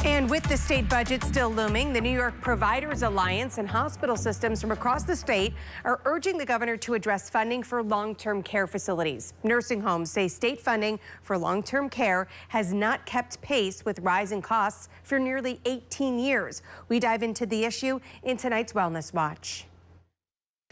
And with the state budget still looming, the New York Providers Alliance and hospital systems from across the state are urging the governor to address funding for long-term care facilities. Nursing homes say state funding for long-term care has not kept pace with rising costs for nearly 18 years. We dive into the issue in tonight's Wellness Watch.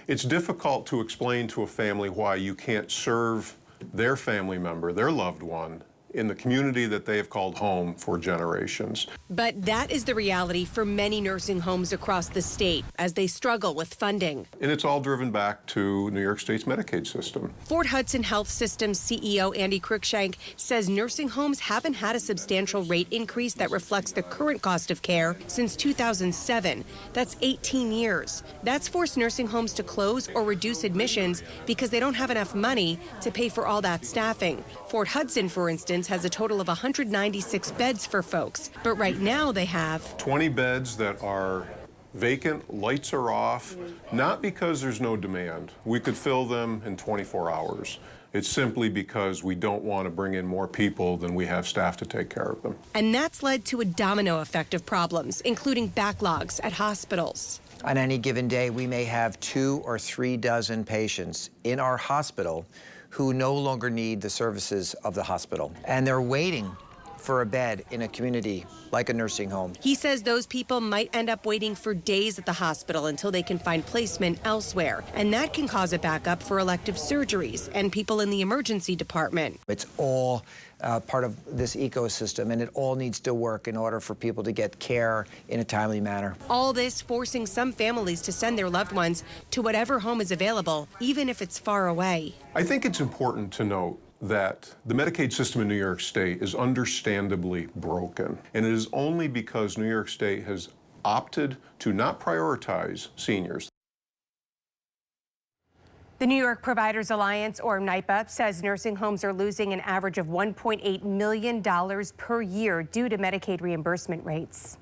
It's difficult to explain to a family why you can't serve their family member, their loved one, in the community that they have called home for generations. But that is the reality for many nursing homes across the state as they struggle with funding. And it's all driven back to New York State's Medicaid system. Fort Hudson Health System's CEO Andy Cruikshank says nursing homes haven't had a substantial rate increase that reflects the current cost of care since 2007. That's 18 years. That's forced nursing homes to close or reduce admissions because they don't have enough money to pay for all that staffing. Fort Hudson, for instance, has a total of 196 beds for folks, but right now they have 20 beds that are vacant, lights are off, not because there's no demand. We could fill them in 24 hours. It's simply because we don't want to bring in more people than we have staff to take care of them. And that's led to a domino effect of problems, including backlogs at hospitals. On any given day, we may have 2 or 3 dozen patients in our hospital who no longer need the services of the hospital. And they're waiting for a bed in a community like a nursing home. He says those people might end up waiting for days at the hospital until they can find placement elsewhere. And that can cause a backup for elective surgeries and people in the emergency department. It's all part of this ecosystem, and it all needs to work in order for people to get care in a timely manner. All this forcing some families to send their loved ones to whatever home is available, even if it's far away. I think it's important to note that the Medicaid system in New York State is understandably broken. And it is only because New York State has opted to not prioritize seniors. The New York Providers Alliance, or NYPA, says nursing homes are losing an average of $1.8 million per year due to Medicaid reimbursement rates.